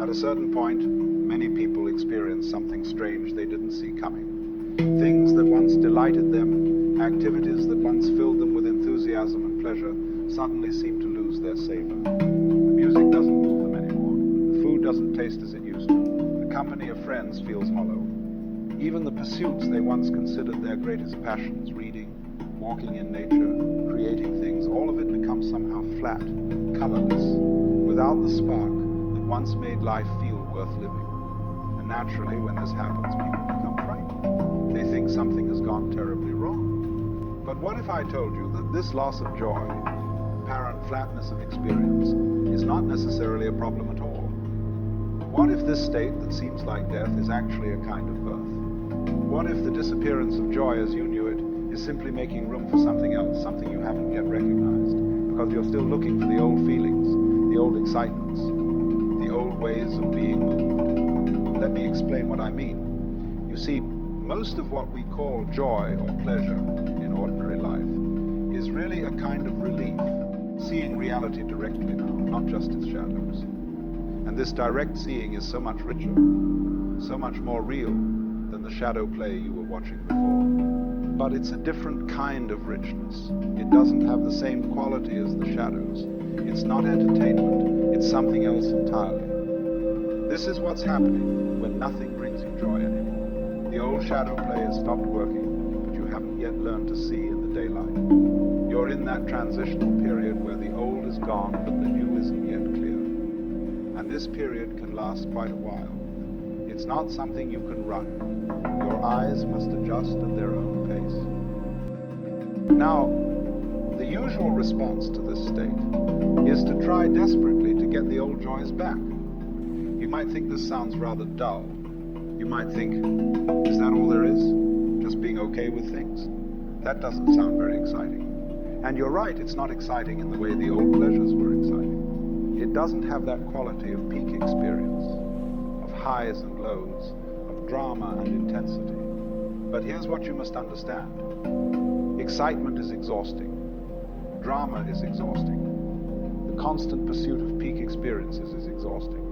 At a certain point, many people experience something strange they didn't see coming. Things that once delighted them, activities that once filled them with enthusiasm and pleasure, suddenly seem to lose their savor. The music doesn't move them anymore. The food doesn't taste as it used to. The company of friends feels hollow. Even the pursuits they once considered their greatest passions, reading, walking in nature, creating things, all of it becomes somehow flat, colorless, without the spark that once made life feel worth living. And naturally, when this happens, people become frightened. They think something has gone terribly wrong. But what if I told you that this loss of joy, apparent flatness of experience, is not necessarily a problem at all? What if this state that seems like death is actually a kind of birth? What if the disappearance of joy as you knew it is simply making room for something else, something you haven't yet recognized, because you're still looking for the old feelings, the old excitements, the old ways of being moved? Let me explain what I mean. You see, most of what we call joy or pleasure in ordinary life is really a kind of relief, seeing reality directly now, not just its shadows. And this direct seeing is so much richer, so much more real than the shadow play you were watching before. But it's a different kind of richness. It doesn't have the same quality as the shadows. It's not entertainment, it's something else entirely. This is what's happening when nothing brings you joy anymore. The old shadow play has stopped working, but you haven't yet learned to see in the daylight. You're in that transitional period where the old is gone, but the new isn't yet clear. And this period can last quite a while. It's not something you can run. Your eyes must adjust at their own pace. Now, the usual response to this state is to try desperately to get the old joys back. You might think this sounds rather dull. You might think, is that all there is? Just being okay with things? That doesn't sound very exciting. And you're right, it's not exciting in the way the old pleasures were exciting. It doesn't have that quality of peak experience, of highs and lows, of drama and intensity. But here's what you must understand. Excitement is exhausting. Drama is exhausting. The constant pursuit of peak experiences is exhausting.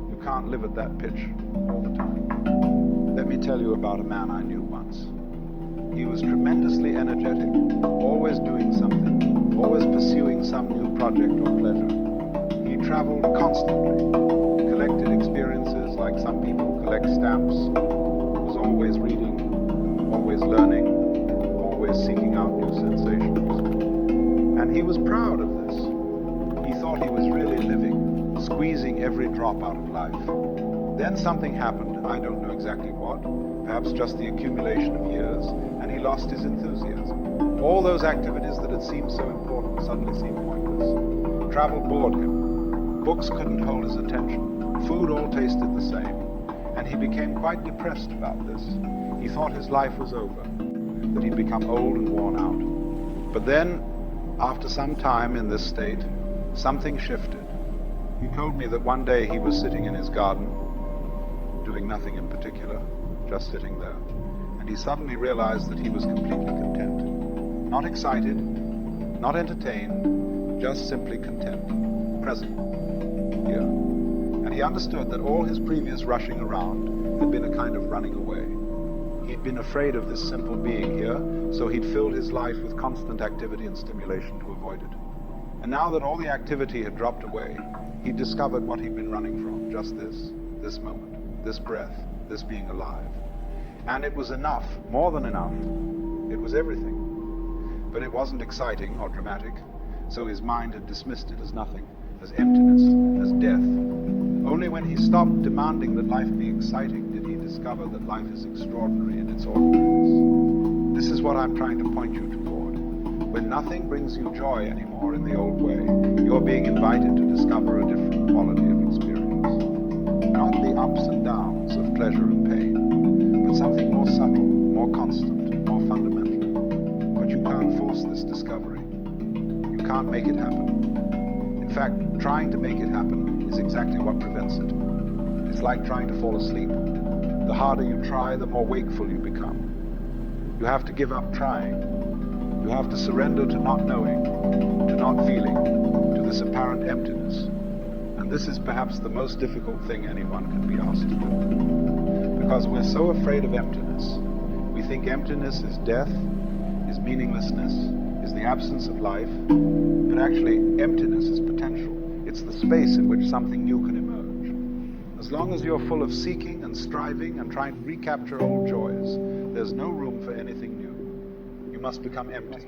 You can't live at that pitch all the time. Let me tell you about a man I knew once. He was tremendously energetic, always doing something, always pursuing some new project or pleasure. He traveled constantly, collected experiences like some people collect stamps, was always reading, always learning, always seeking out new sensations. And he was proud of this. He thought he was really living, squeezing every drop out of life. Then something happened, I don't know exactly what, perhaps just the accumulation of years, and he lost his enthusiasm. All those activities that had seemed so important suddenly seemed pointless. Travel bored him. Books couldn't hold his attention. Food all tasted the same. And he became quite depressed about this. He thought his life was over, that he'd become old and worn out. But then, after some time in this state, something shifted. He told me that one day he was sitting in his garden, doing nothing in particular, just sitting there. And he suddenly realized that he was completely content. Not excited, not entertained, just simply content, present, here. And he understood that all his previous rushing around had been a kind of running away. He'd been afraid of this simple being here, so he'd filled his life with constant activity and stimulation to avoid it. And now that all the activity had dropped away, he discovered what he'd been running from, just this moment, this breath, this being alive. And it was enough, more than enough. It was everything. But it wasn't exciting or dramatic, so his mind had dismissed it as nothing, as emptiness, as death. Only when he stopped demanding that life be exciting did he discover that life is extraordinary in its ordinariness. This is what I'm trying to point you toward. When nothing brings you joy anymore in the old way, you're being invited to discover a different quality of experience. Not the ups and downs of pleasure and pain, but something more subtle, more constant, more fundamental. But you can't force this discovery. You can't make it happen. In fact, trying to make it happen is exactly what prevents it. It's like trying to fall asleep. The harder you try, the more wakeful you become. You have to give up trying. You have to surrender to not knowing, to not feeling, to this apparent emptiness. And This is perhaps the most difficult thing anyone can be asked to do. Because we're so afraid of emptiness. We think emptiness is death, is meaninglessness, is the absence of life. But actually, emptiness is potential. It's the space in which something new can emerge. As long as you're full of seeking and striving and trying to recapture old joys, there's no room for anything new. You must become empty.